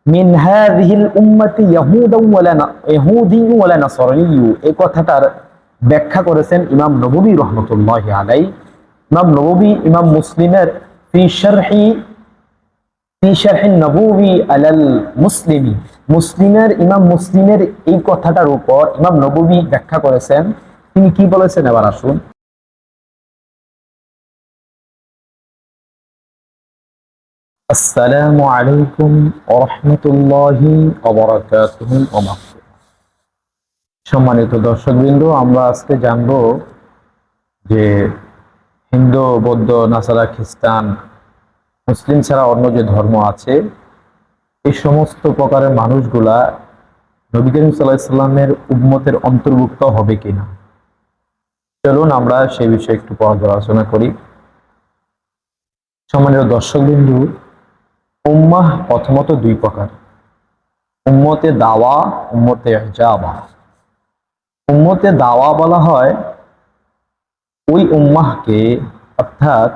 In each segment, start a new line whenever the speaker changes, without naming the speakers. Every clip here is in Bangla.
মিন হাযিহিল উম্মতি ইয়াহুদিয়্যু ওয়ালা নাসরানিয়্যু, এই কথাটার ব্যাখ্যা করেছেন ইমাম নববী রাহমাতুল্লাহি আলাইহি। ইমাম নববী ইমাম মুসলিমের ফি শারহি নববী আলাল মুসলিমি, মুসলিমের ইমাম মুসলিমের এই কথাটার উপর ইমাম নববী ব্যাখ্যা করেছেন। তিনি কি বলেছেন এবার আসুন। আসসালামু আলাইকুম ওয়া রাহমাতুল্লাহি ওয়া বারাকাতুহু। সম্মানিত দর্শকবৃন্দ, আমরা আজকে জানব যে হিন্দু, বৌদ্ধ, নাসারা, খ্রিস্টান, মুসলিম ছাড়া অন্য যে ধর্ম আছে, এই সমস্ত প্রকারের মানুষগুলা নবী করিম সাল্লাল্লাহু আলাইহি সাল্লামের উম্মতের অন্তর্ভুক্ত হবে কিনা। চলুন আমরা সেই বিষয়ে একটু আলোচনা করি। সম্মানিত দর্শকবৃন্দ, উম্মাহ প্রথমত দুই প্রকার, উম্মতে দাওয়া, উম্মতে ইজাবা। উম্মতে দাওয়া বলা হয় ওই উম্মাহকে, অর্থাৎ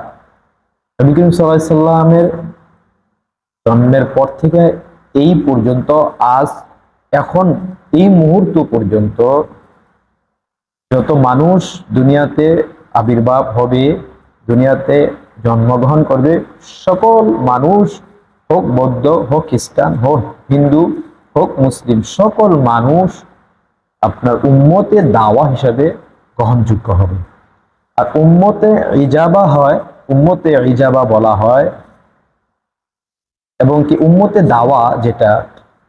নবী করিম সাল্লাল্লাহু আলাইহি সাল্লামের জন্মের পর থেকে এই পর্যন্ত, আজ এখন এই মুহূর্ত পর্যন্ত যত মানুষ দুনিয়াতে আবির্ভাব হবে, দুনিয়াতে জন্মগ্রহণ করবে, সকল মানুষ, হোক বৌদ্ধ, হোক খ্রিস্টান, হোক হিন্দু, হোক মুসলিম, সকল মানুষ আপনার উম্মতে দাওয়া হিসাবে গ্রহণযোগ্য হবে। আর উম্মতে ইজাবা হয়, উম্মতে ইজাবা বলা হয়, এবং কি উম্মতে দাওয়া যেটা,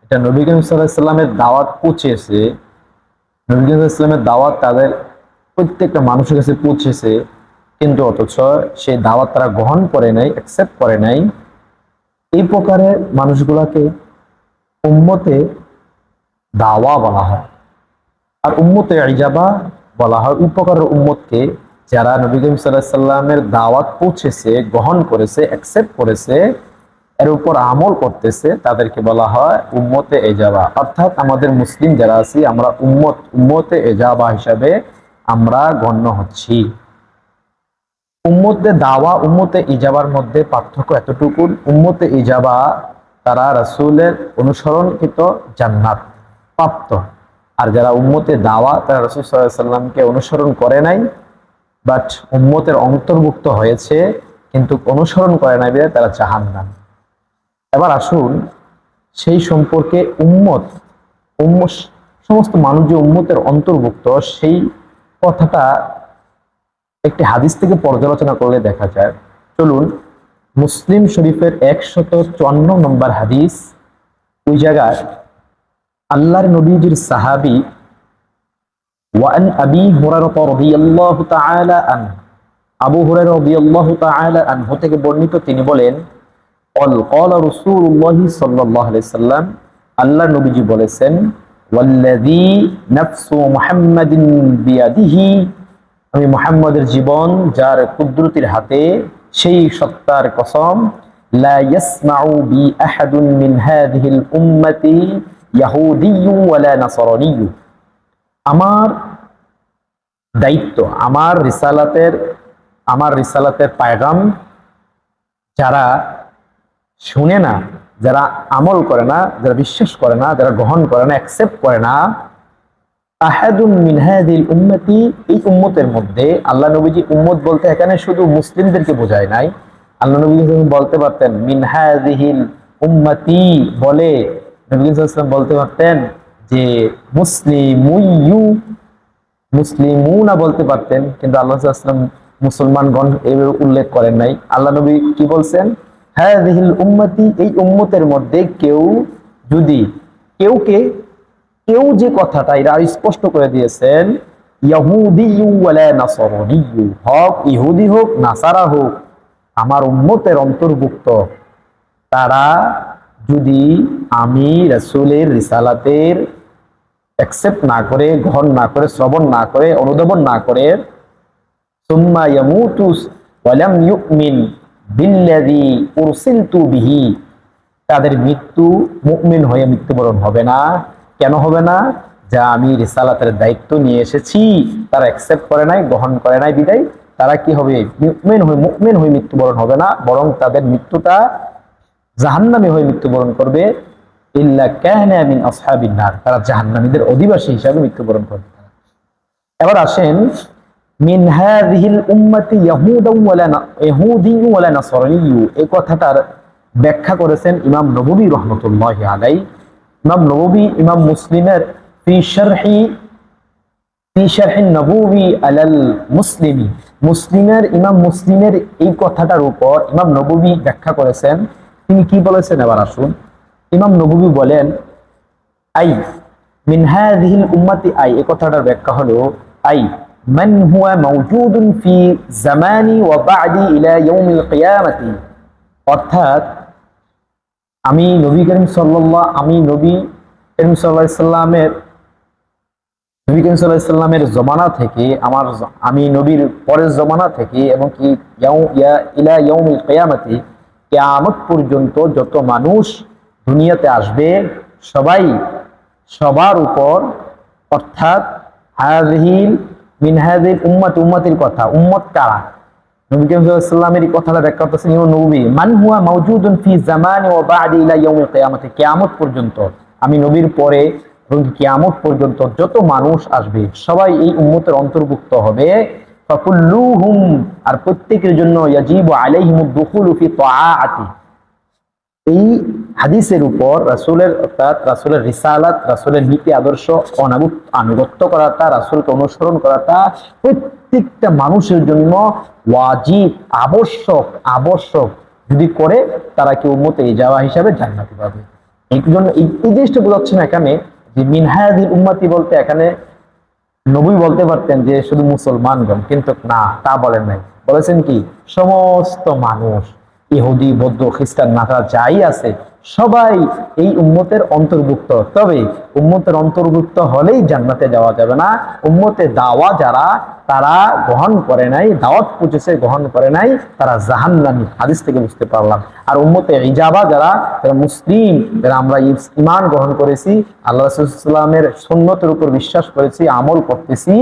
এটা নবী করিম সাল্লাল্লাহু আলাইহি সাল্লামের দাওয়াত পৌঁছেছে, নবী করিম সাল্লাল্লাহু আলাইহি সাল্লামের দাওয়াত তাদের প্রত্যেকটা মানুষের কাছে পৌঁছেছে, কিন্তু অথচ সেই দাওয়াত তারা গ্রহণ করে নাই, অ্যাকসেপ্ট করে নাই। এই প্রকারের মানুষগুলোকে উম্মতে দাওয়া বলা হয়। আর উম্মতে ইজাবা বলা হয় ওই প্রকারের উম্মতকে যারা নবী করিম সাল্লাল্লাহু আলাইহি সাল্লামের দাওয়াত পৌঁছেছে, গ্রহণ করেছে, অ্যাকসেপ্ট করেছে, এর উপর আমল করতেছে, তাদেরকে বলা হয় উম্মতে ইজাবা। অর্থাৎ আমাদের মুসলিম যারা আছি আমরা উম্মতে ইজাবা হিসাবে আমরা গণ্য হচ্ছি। উম্মতে দাওয়া, উম্মতে ইজাবার মধ্যে পার্থক্য এতটুকু, উম্মতে ইজাবা তারা রাসূলের অনুসরণকৃত জান্নাত প্রাপ্ত, আর যারা উম্মতে দাওয়া তারা রাসূল সাল্লাল্লাহু আলাইহি সাল্লামকে অনুসরণ করে নাই, বাট উম্মতের অন্তর্ভুক্ত হয়েছে কিন্তু অনুসরণ করে নাই বলে তারা জাহান্নাম। এবার আসুন সেই সম্পর্কে সমস্ত মানুষ যে উম্মতের অন্তর্ভুক্ত, সেই কথাটা একটি হাদিস থেকে পর্যালোচনা করলে দেখা যায়। চলুন, মুসলিম শরীফের 154 নম্বর হাদিস, ওই জায়গায় আল্লাহর নবীজির সাহাবী ওয়ান আবি হুরায়রা রাদিয়াল্লাহু তাআলা আনহু, আবু হুরায়রা রাদিয়াল্লাহু তাআলা আনহু থেকে বর্ণিত, তিনি বলেন ক্বালা রাসূলুল্লাহ সাল্লাল্লাহু আলাইহি সাল্লাম, আল্লাহর নবীজি বলেছেন, ওয়াল্লাযী নাফসু মুহাম্মাদিন বিয়াদিহি, আমি মুহাম্মদের জীবন যার কুদরতির হাতে, সেই সত্তার কসম, লা ইয়াসমাউ বি আহাদুন মিন হাযিহিল উম্মতি ইয়াহুদিয়্যু ওয়ালা নাসরানিয়্যু, আমার দায়িত্ব, আমার রিসালাতের পায়গাম যারা শুনে না, যারা আমল করে না, যারা বিশ্বাস করে না, যারা গ্রহণ করে না, অ্যাকসেপ্ট করে না, আহাদুন মিন হাযিহিল উম্মতি, এই উম্মতের মধ্যে, আল্লাহ নবীজি উম্মত বলতে এখানে শুধু মুসলিমদেরকে বোঝায় নাই। আল্লাহ নবীজি বলতে পারতেন মিন হাযিহিল উম্মতি বলে, নবী সাল্লাল্লাহু আলাইহি ওয়াসাল্লাম বলতে পারতেন যে মুসলিমুনা বলতে পারতেন, কিন্তু আল্লাহ সাল্লাল্লাহু আলাইহি ওয়াসাল্লাম মুসলমানগণ এইভাবে উল্লেখ করেন নাই। আল্লাহ নবী কি বলছেন, হাযিহিল উম্মতি, এই উম্মতের মধ্যে কেউ যদি, কেউ যে কথাটা এটা স্পষ্ট করে দিয়েছেন, ইয়াহুদিয়্যু ওয়ালা নাসরানিয়্যু, হক ইহুদি হোক নাসারা হোক, আমার উম্মতের অন্তর্ভুক্ত, তারা যদি আমি রাসূলের রিসালাতের অ্যাকসেপ্ট না করে, গ্রহণ না করে, শ্রবণ না করে, অনুধাবন না করে, সুম্মা ইয়ামুতু ওয়া লাম ইউমিন বিল্লাযী উরসিলতু বিহি, তাদের মৃত্যু মুমিন হয়ে মৃত্যুবরণ হবে না। কেন হবে না? যা আমি রিসালাতের দায়িত্ব নিয়ে এসেছি তারা অ্যাকসেপ্ট করে নাই, গ্রহণ করে নাই, বিদায় তারা কি হবে, মুমিন হয়ে মৃত্যুবরণ হবে না, বরং তাদের মৃত্যুটা জাহান্নামে হয়ে মৃত্যুবরণ করবে। ইল্লা কানা মিন আসহাবিন নার, তারা জাহান্নামীদের অধিবাসী হিসাবে মৃত্যুবরণ করবে। এবার আসেন, মিন হাযিহিল উম্মতি ইয়াহুদিয়্যু ওয়ালা নাসরানিয়্যু, এই কথাটার ব্যাখ্যা করেছেন ইমাম নববী রাহমাতুল্লাহি আলাইহি। ইমাম নববী ইমাম মুসলিমের ফি শারহিন নববী আলাল মুসলিমি, মুসলিমের ইমাম মুসলিমের এই কথাটার উপর ইমাম নববী ব্যাখ্যা করেছেন। তিনি কি বলেছেন এবার আসুন। ইমাম নববী বলেন, আই মিন হাযিহিল উম্মতি, আই এই কথাটার ব্যাখ্যা হলো আই মান হুয়া মাওজুদুন ফি জামানি ওয়া বা'দি ইলা ইয়াউমিল কিয়ামাতি, অর্থাৎ আমি নবী করিম সাল্লাল্লাহু আলাইহি সাল্লামের জমানা থেকে, আমি নবীর পরের জমানা থেকে এবং কি ইলা ইয়াউমিল কিয়ামাতি, কিয়ামত পর্যন্ত যত মানুষ দুনিয়াতে আসবে সবার উপর, অর্থাৎ মিন হাযিহিল উম্মত, উম্মতের কথা, উম্মত কারা? নবী করিম সাল্লাল্লাহু আলাইহি ওয়াসাল্লামের এই কথাটা ব্যাখ্যা করতেছেন ইমাম নববী, মান হুয়া মাওজুদুন ফি জামানি ওয়া বা'দি ইলা ইয়াউমিল কিয়ামাতি, কিয়ামত পর্যন্ত, আমি নবীর পরে এবং কিয়ামত পর্যন্ত যত মানুষ আসবে সবাই এই উম্মতের অন্তর্ভুক্ত হবে। ফাকুল্লুহুম, আর প্রত্যেকের জন্য ইয়াজিবু আলাইহিমুদ দুখুলু ফি তাআতি, এই হাদিসের উপর রাসূলের, অর্থাৎ রাসূলের রিসালাত, রাসূলের নীতি আদর্শ আনুগত্য করাটা, রাসূলকে অনুসরণ করাটা প্রত্যেকটা মানুষের জন্য ওয়াজিব, আবশ্যক যদি করে তারা কি উম্মতে ইজাবা হিসাবে জান্নাতি পাবে। এই জন্য এই জিনিসটা বোঝাচ্ছে না এখানে যে মিন হাযিহিল উম্মতি বলতে এখানে নবী বলতে পারতেন যে শুধু মুসলমানগণ, কিন্তু না, তা বলেন নাই। বলেছেন কি সমস্ত মানুষ, ইহুদি, বৌদ্ধ, খ্রিস্টান, নাসারা যাই আছে সবাই এই উম্মতের অন্তর্ভুক্ত। তবে উম্মতের অন্তর্ভুক্ত হলেই জান্নাতে যাওয়া যাবে না। উম্মতে দাওয়া যারা, তারা গ্রহণ করে নাই, দাওয়াত পৌঁছেছে গ্রহণ করে নাই, তারা জাহান্নামী, হাদিস থেকে বুঝতে পারলাম। আর উম্মতে ইজাবা যারা মুসলিম, যারা আমরা ঈমান গ্রহণ করেছি, আল্লাহ রাসূলুল্লাহ সাল্লাল্লাহু আলাইহি ওয়াসাল্লামের সুন্নতের উপর বিশ্বাস করেছি, আমল করতেছি,